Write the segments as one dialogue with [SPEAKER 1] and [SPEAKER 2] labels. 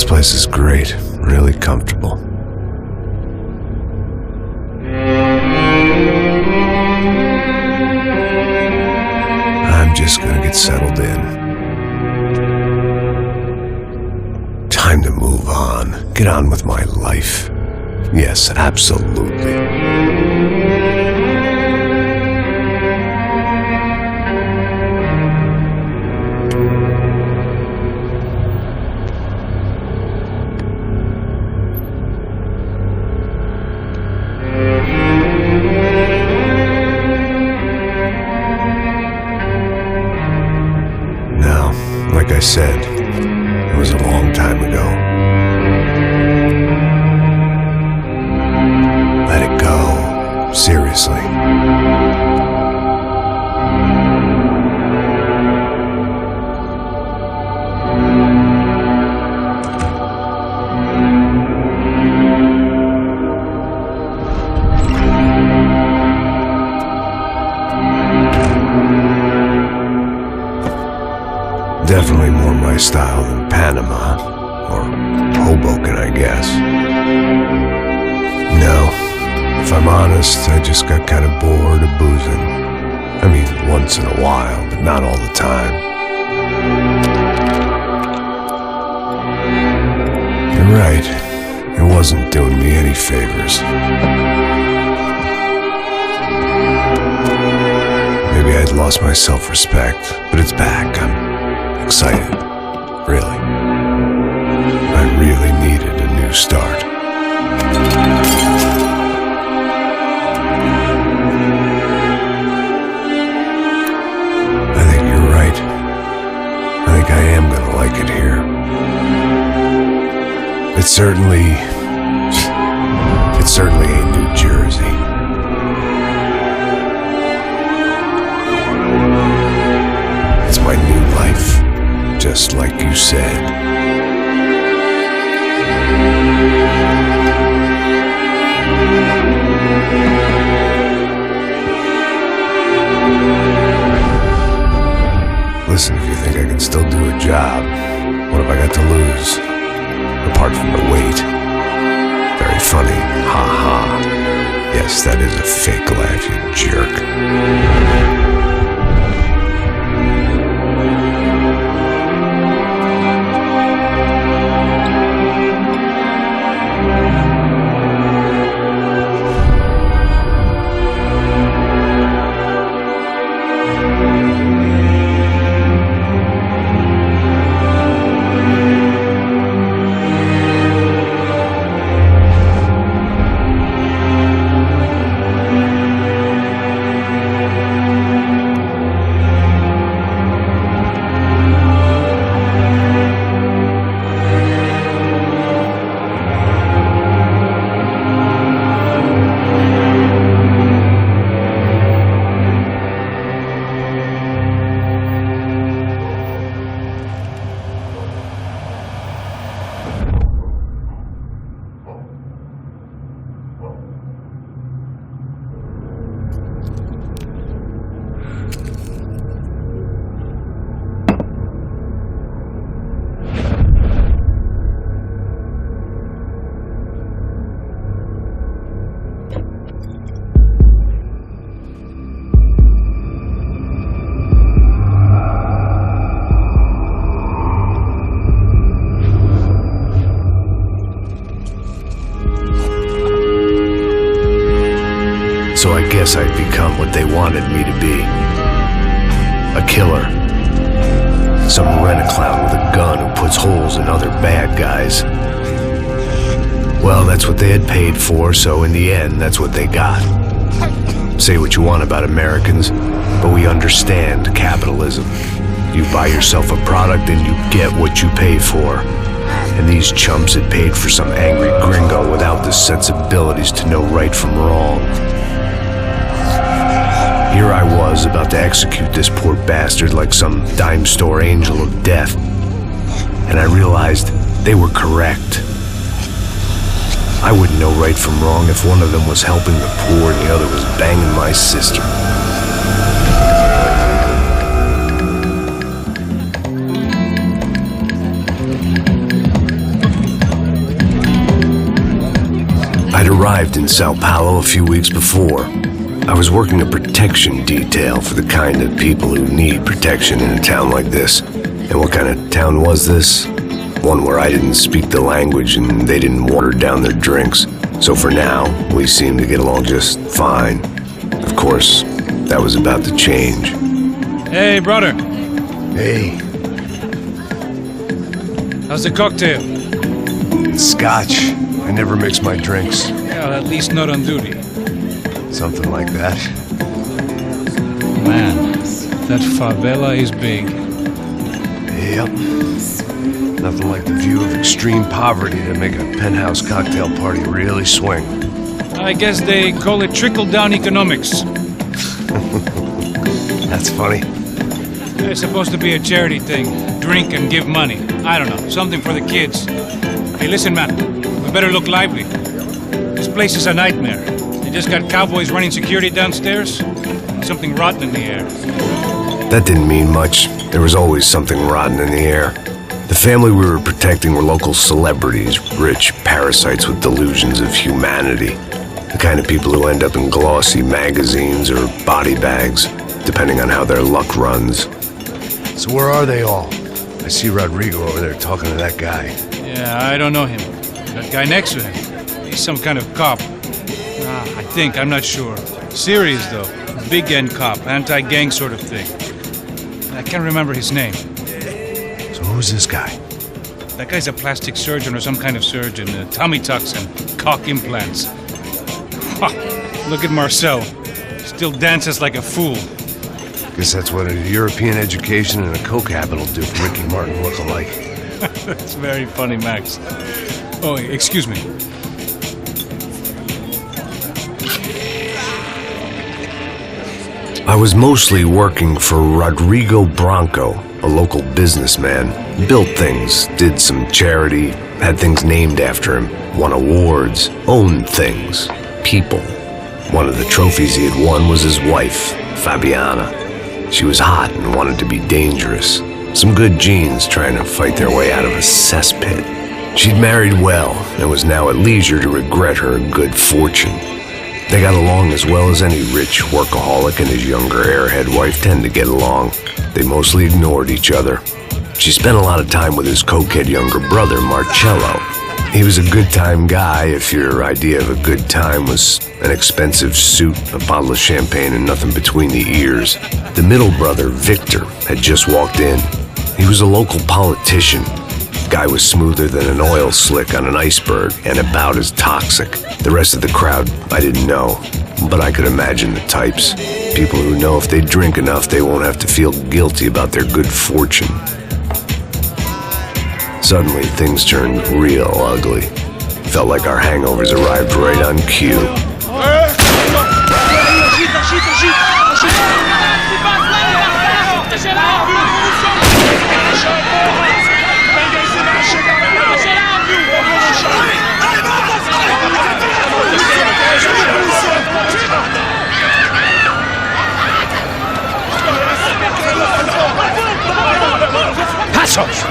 [SPEAKER 1] This place is great, really comfortable. I'm just gonna get settled in. Time to move on, get on with my life. Yes, absolutely. Like I said, it was a long time ago. Let it go. Seriously. Definitely more my style than Panama, or Hoboken, I guess. No, if I'm honest, I just got kind of bored of boozing. I mean, once in a while, but not all the time. You're right, it wasn't doing me any favors. Maybe I'd lost my self-respect, but it's back. I'm excited, really. I really needed a new start. I think you're right. I think I am gonna like it here. It certainly ain't New Jersey. It's my new life. Just like you said. Listen, if you think I can still do a job, what have I got to lose? Apart from the weight. Very funny. Ha ha. Yes, that is a fake laugh, you jerk. So I guess I'd become what they wanted me to be. A killer. Some rent-a-clown with a gun who puts holes in other bad guys. Well, that's what they had paid for, so in the end, that's what they got. Say what you want about Americans, but we understand capitalism. You buy yourself a product and you get what you pay for. And these chumps had paid for some angry gringo without the sensibilities to know right from wrong. Here I was, about to execute this poor bastard like some dime store angel of death. And I realized they were correct. I wouldn't know right from wrong if one of them was helping the poor and the other was banging my sister. I'd arrived in São Paulo a few weeks before. I was working a protection detail for the kind of people who need protection in a town like this. And what kind of town was this? One where I didn't speak the language and they didn't water down their drinks. So for now, we seemed to get along just fine. Of course, that was about to change.
[SPEAKER 2] Hey, brother.
[SPEAKER 1] Hey.
[SPEAKER 2] How's the cocktail?
[SPEAKER 1] It's scotch. I never mix my drinks.
[SPEAKER 2] Well, at least not on duty.
[SPEAKER 1] Something like that.
[SPEAKER 2] Man, that favela is big.
[SPEAKER 1] Yep. Nothing like the view of extreme poverty to make a penthouse cocktail party really swing.
[SPEAKER 2] I guess they call it trickle-down economics.
[SPEAKER 1] That's funny.
[SPEAKER 2] It's supposed to be a charity thing. Drink and give money. I don't know, something for the kids. Hey, listen, man. We better look lively. This place is a nightmare. They just got cowboys running security downstairs. And something rotten in the air.
[SPEAKER 1] That didn't mean much. There was always something rotten in the air. The family we were protecting were local celebrities, rich parasites with delusions of humanity. The kind of people who end up in glossy magazines or body bags, depending on how their luck runs. So where are they all? I see Rodrigo over there talking to that guy.
[SPEAKER 2] Yeah, I don't know him. That guy next to him. He's some kind of cop. I think, I'm not sure. Serious, though. Big end cop, anti-gang sort of thing. I can't remember his name.
[SPEAKER 1] So who's this guy?
[SPEAKER 2] That guy's a plastic surgeon or some kind of surgeon. Tummy tucks and cock implants. Ha! Look at Marcel. Still dances like a fool.
[SPEAKER 1] Guess that's what a European education and a coke habit will do for Ricky Martin look-alike.
[SPEAKER 2] That's very funny, Max. Oh, excuse me.
[SPEAKER 1] I was mostly working for Rodrigo Branco, a local businessman. Built things, did some charity, had things named after him, won awards, owned things, people. One of the trophies he had won was his wife, Fabiana. She was hot and wanted to be dangerous. Some good genes trying to fight their way out of a cesspit. She'd married well and was now at leisure to regret her good fortune. They got along as well as any rich workaholic and his younger airhead wife tend to get along. They mostly ignored each other. She spent a lot of time with his cokehead younger brother, Marcello. He was a good-time guy if your idea of a good time was an expensive suit, a bottle of champagne, and nothing between the ears. The middle brother, Victor, had just walked in. He was a local politician. Guy was smoother than an oil slick on an iceberg and about as toxic. The rest of the crowd, I didn't know, but I could imagine the types. People who know if they drink enough, they won't have to feel guilty about their good fortune. Suddenly, things turned real ugly. Felt like our hangovers arrived right on cue.
[SPEAKER 2] Passos!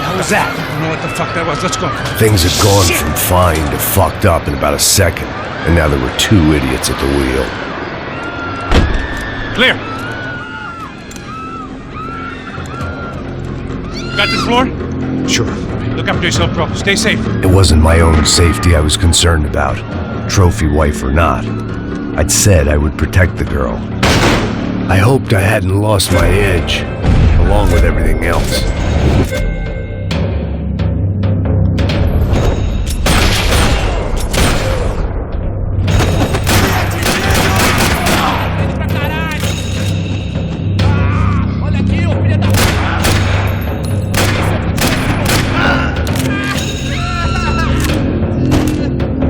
[SPEAKER 2] What was that? I don't know what the fuck that was. Let's go.
[SPEAKER 1] Things had gone from fine to fucked up in about a second, and now there were two idiots at the wheel.
[SPEAKER 2] Clear. Got this floor?
[SPEAKER 1] Sure.
[SPEAKER 2] Look after yourself, bro. Stay safe.
[SPEAKER 1] It wasn't my own safety I was concerned about, trophy wife or not. I'd said I would protect the girl. I hoped I hadn't lost my edge, along with everything else.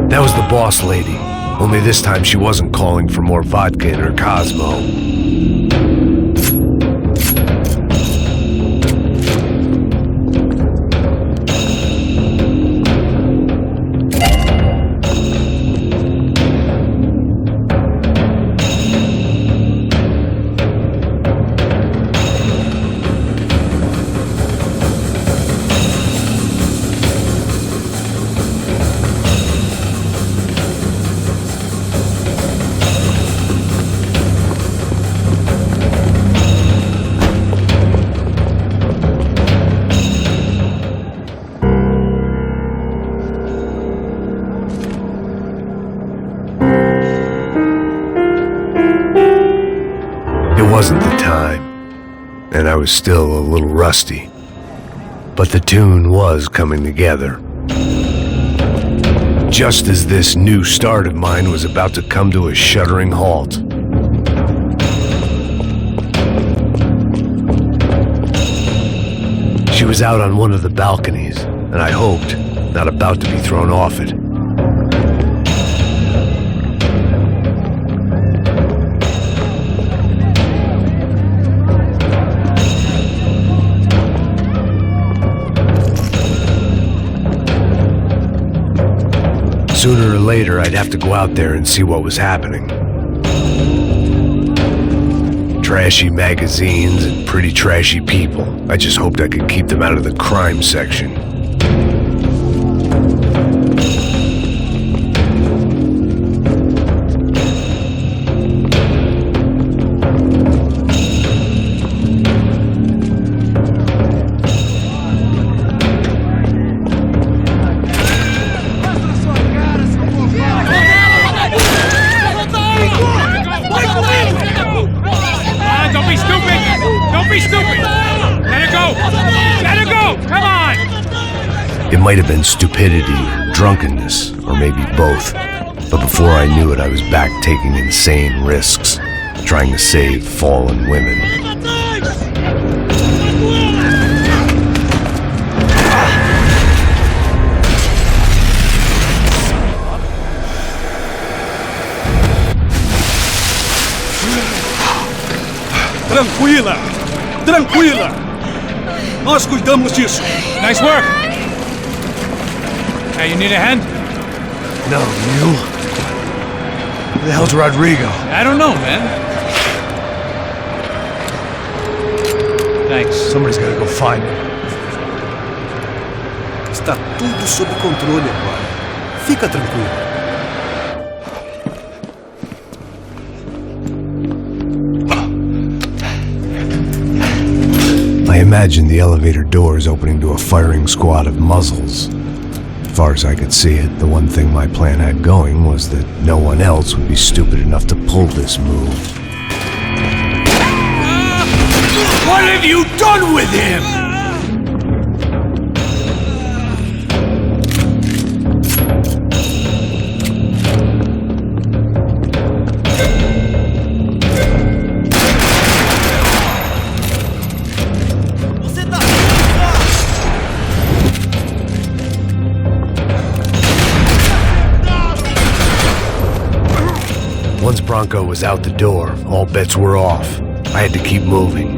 [SPEAKER 1] That was the boss lady, only this time she wasn't calling for more vodka in her Cosmo. and I was still a little rusty. But the tune was coming together. Just as this new start of mine was about to come to a shuddering halt. She was out on one of the balconies, and I hoped not about to be thrown off it. Sooner or later, I'd have to go out there and see what was happening. Trashy magazines and pretty trashy people. I just hoped I could keep them out of the crime section. It might have been stupidity, or drunkenness, or maybe both. But before I knew it, I was back taking insane risks, trying to save fallen women.
[SPEAKER 3] Tranquila! Tranquila! Nós cuidamos disso.
[SPEAKER 2] Nice work! Hey, you need a hand?
[SPEAKER 1] No, you? Who the hell's Rodrigo?
[SPEAKER 2] I don't know, man. Thanks.
[SPEAKER 1] Somebody's gotta go find him.
[SPEAKER 3] Está tudo sob controle agora. Fica tranquilo.
[SPEAKER 1] I imagined the elevator doors opening to a firing squad of muzzles. As far as I could see it, the one thing my plan had going was that no one else would be stupid enough to pull this move.
[SPEAKER 3] What have you done with him?
[SPEAKER 1] Once Branco was out the door, all bets were off. I had to keep moving.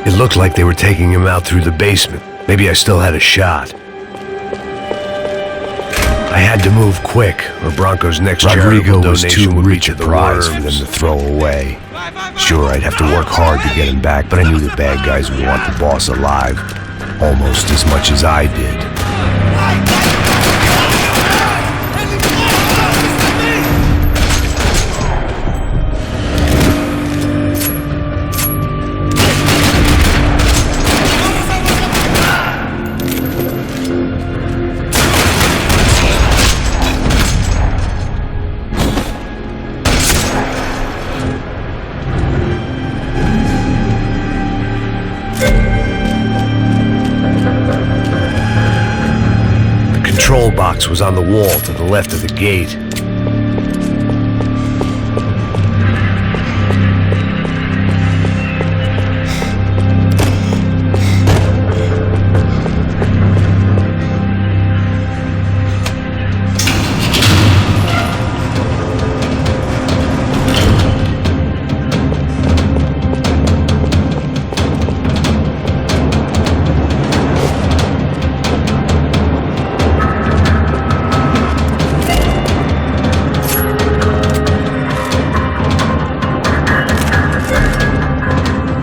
[SPEAKER 1] It looked like they were taking him out through the basement. Maybe I still had a shot. I had to move quick, or Branco's next Rodrigo charitable was donation too would be rich to a the prize for worms. them to throw away. Sure, I'd have to work hard to get him back, but I knew the bad guys would want the boss alive, almost as much as I did. control box was on the wall to the left of the gate.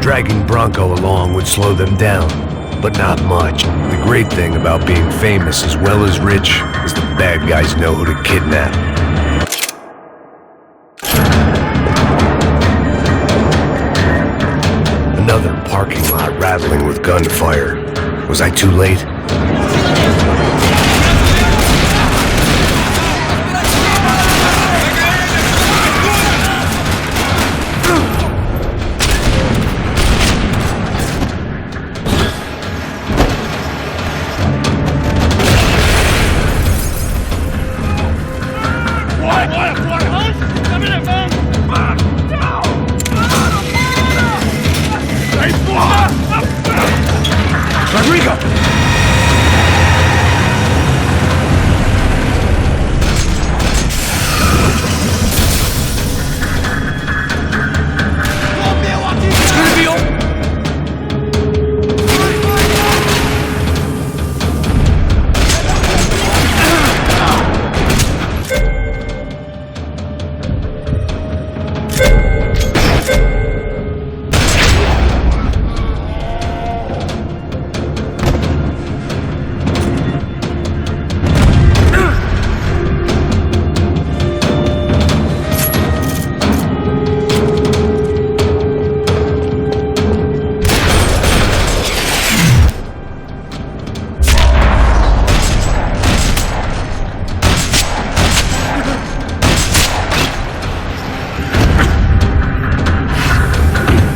[SPEAKER 1] Dragging Branco along would slow them down, but not much. The great thing about being famous as well as rich is the bad guys know who to kidnap. Another parking lot rattling with gunfire. Was I too late?
[SPEAKER 2] Rodrigo! It's gonna be over!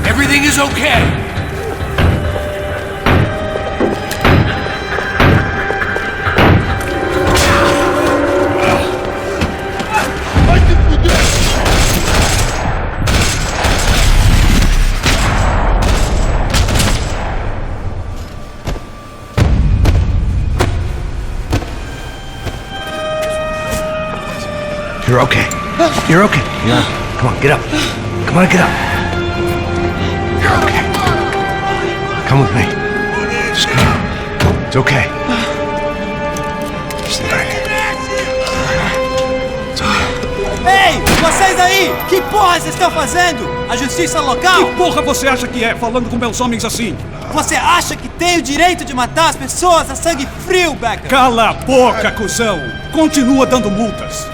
[SPEAKER 2] Everything is okay.
[SPEAKER 1] You're okay. You're okay. Yeah. Come on, get up. Come on, get up. You're okay. Come with me. Just come. It's okay. Stay right here. It's okay.
[SPEAKER 4] Ei, vocês aí! Que porra vocês estão fazendo? A justiça local?
[SPEAKER 5] Que porra você acha que é, falando com meus homens assim?
[SPEAKER 4] Você acha que tem o direito de matar as pessoas a sangue frio, Becker?
[SPEAKER 5] Cala a boca, cuzão! Continua dando multas.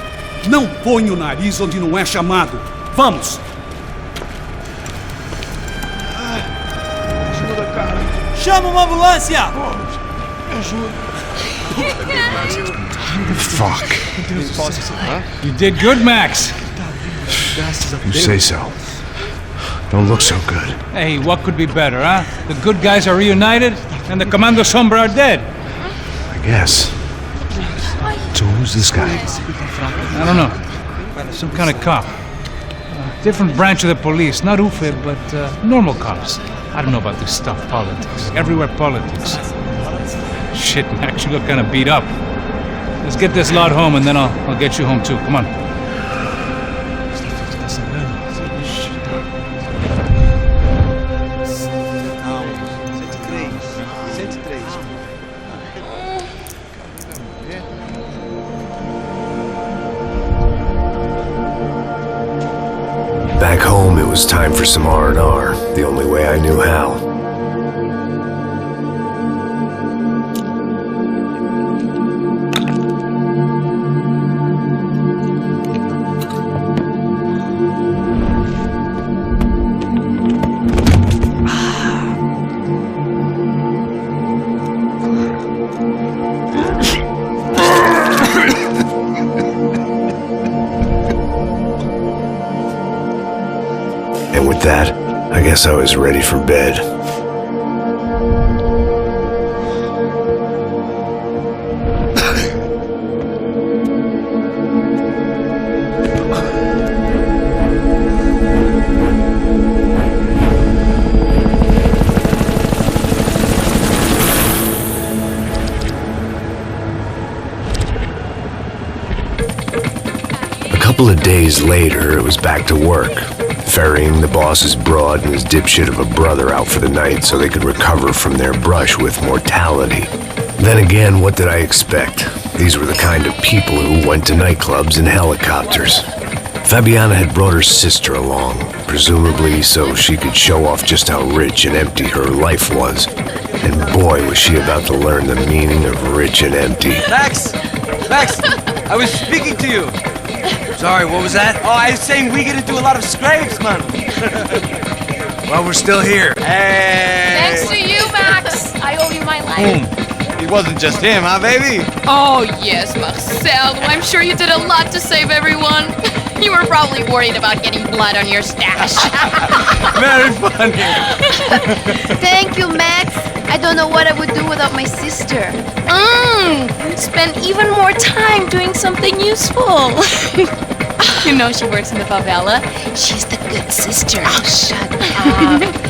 [SPEAKER 5] Não põe o nariz onde não é chamado. Vamos!
[SPEAKER 4] Chama uma ambulância!
[SPEAKER 1] Fuck.
[SPEAKER 2] You did good, Max.
[SPEAKER 1] You say so. Don't look so good.
[SPEAKER 2] Hey, what could be better, huh? The good guys are reunited, and the Commando Sombra are dead.
[SPEAKER 1] I guess. So who's this guy?
[SPEAKER 2] I don't know. Some kind of cop. Different branch of the police. Not UFE, but normal cops. I don't know about this stuff, politics. Everywhere politics. Shit, Max, you look kind of beat up. Let's get this lot home and then I'll get you home too. Come on.
[SPEAKER 1] Back home, it was time for some R&R, the only way I knew how. And with that, I guess I was ready for bed. couple of days later, it was back to work, ferrying the boss's broad and his dipshit of a brother out for the night so they could recover from their brush with mortality. Then again, what did I expect? These were the kind of people who went to nightclubs in helicopters. Fabiana had brought her sister along, presumably so she could show off just how rich and empty her life was. And boy, was she about to learn the meaning of rich and empty.
[SPEAKER 6] Max! Max! I was speaking to you!
[SPEAKER 7] Sorry, what was that?
[SPEAKER 6] Oh, I was saying we get to do a lot of scrapes, man!
[SPEAKER 7] Well, we're still here.
[SPEAKER 6] Hey!
[SPEAKER 8] Thanks to you, Max! I owe you my life.
[SPEAKER 6] It wasn't just him, huh, baby?
[SPEAKER 8] Oh, yes, Marcel. I'm sure you did a lot to save everyone. You were probably worried about getting blood on your stash.
[SPEAKER 6] Very funny.
[SPEAKER 9] Thank you, Max. I don't know what I would do without my sister.
[SPEAKER 8] Spend even more time doing something useful. You know she works in the favela. She's the good sister.
[SPEAKER 9] Oh, shut up.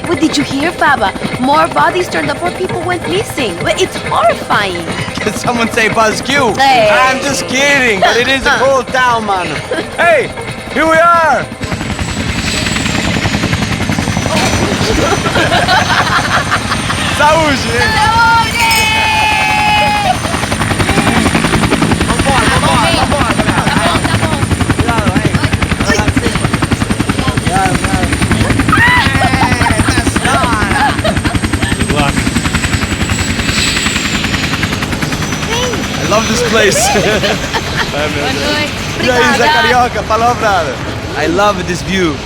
[SPEAKER 9] What did you hear, Faba? More bodies turned up where people went missing. It's horrifying.
[SPEAKER 6] Did someone say Buzz Q?
[SPEAKER 9] Hey.
[SPEAKER 6] I'm just kidding, but it is a cool town, man. Hey, here we are. Saúde! I love this place. E aí, Zé Carioca, falou, brother. I love this view.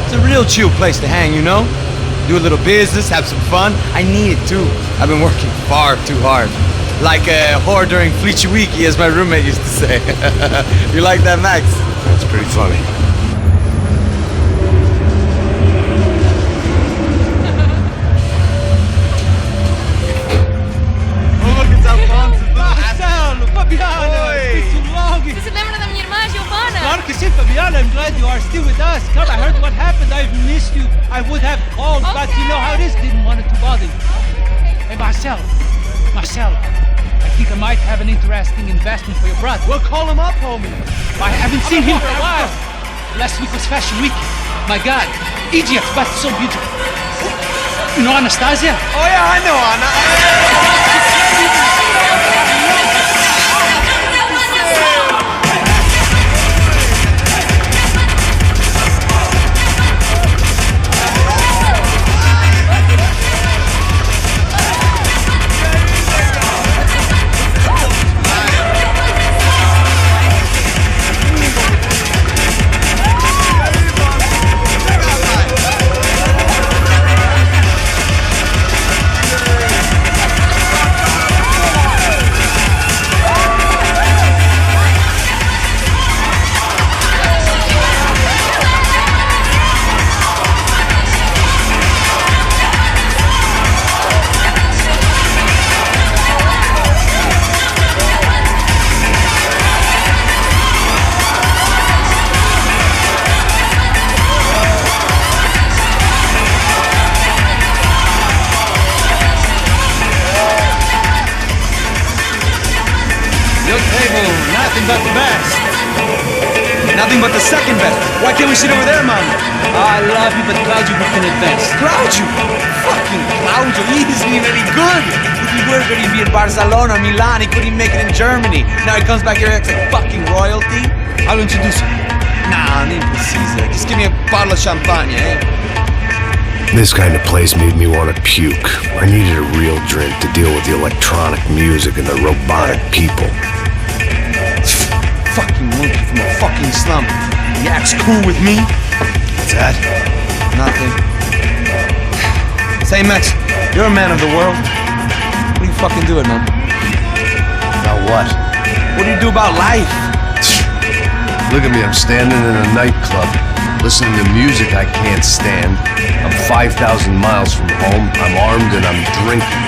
[SPEAKER 6] It's a real chill place to hang, you know? Do a little business, have some fun. I need it too. I've been working far too hard. Like a whore during Fleechy Weeky, as my roommate used to say. You like that, Max?
[SPEAKER 1] That's pretty funny.
[SPEAKER 8] Você se lembra da minha irmã, Giovanna?
[SPEAKER 4] Claro que sim, Fabiana. I'm glad you are still with us. Come, I heard what happened. I've missed you. I would have called, but you know how it is. Didn't want it to bother you. Hey, Marcel, I think I might have an interesting investment for your brother.
[SPEAKER 6] Well, call him up, homie.
[SPEAKER 4] I haven't seen him for a while. Last week was Fashion Week. My God, Egypt, but so beautiful. You know Anastasia?
[SPEAKER 6] Oh yeah, I know Anna.
[SPEAKER 4] Nothing but the best.
[SPEAKER 6] Nothing but the second best. Why can't we sit over there, man?
[SPEAKER 4] I love you, but Claudio booked in advance.
[SPEAKER 6] Claudio? Fucking Claudio, he isn't even any good. If he were good, he'd be in Barcelona or Milan. He couldn't even make it in Germany. Now he comes back here and acts like fucking royalty.
[SPEAKER 4] I'll introduce you.
[SPEAKER 6] Nah, nem precisa. Just give me a bottle of champagne, eh?
[SPEAKER 1] This kind of place made me want to puke. I needed a real drink to deal with the electronic music and the robotic people.
[SPEAKER 6] Fucking monkey from a fucking slum. He acts cool with me. What's that? Nothing. Say, Max, you're a man of the world. What are you fucking doing, man?
[SPEAKER 1] Now what?
[SPEAKER 6] What do you do about life?
[SPEAKER 1] Look at me, I'm standing in a nightclub, listening to music I can't stand. I'm 5,000 miles from home, I'm armed and I'm drinking.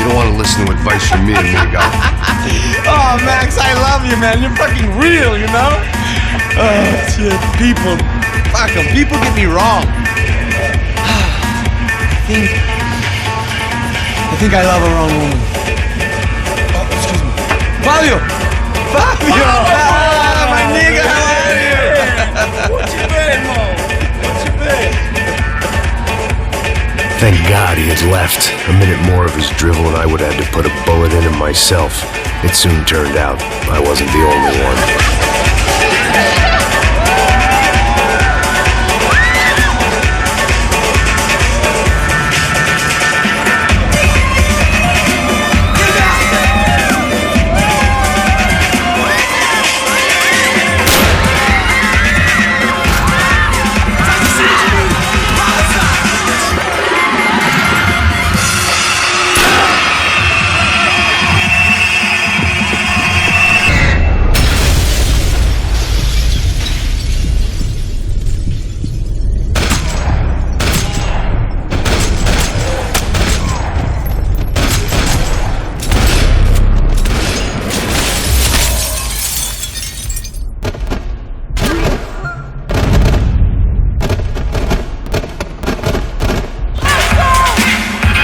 [SPEAKER 1] You don't want to listen to advice from me, amigo.
[SPEAKER 6] Oh, Max, I love you, man. You're fucking real, you know? Oh, shit. People. Fuck them. People get me wrong. I think I love a wrong woman. Fabio! Fabio! Ah, my nigga, how are you?
[SPEAKER 7] What you been, Mo? What you been?
[SPEAKER 1] Thank God he had left. A minute more of his drivel and I would have had to put a bullet in him myself. It soon turned out I wasn't the only one.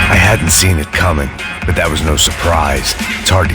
[SPEAKER 1] I hadn't seen it coming, but that was no surprise. It's hard to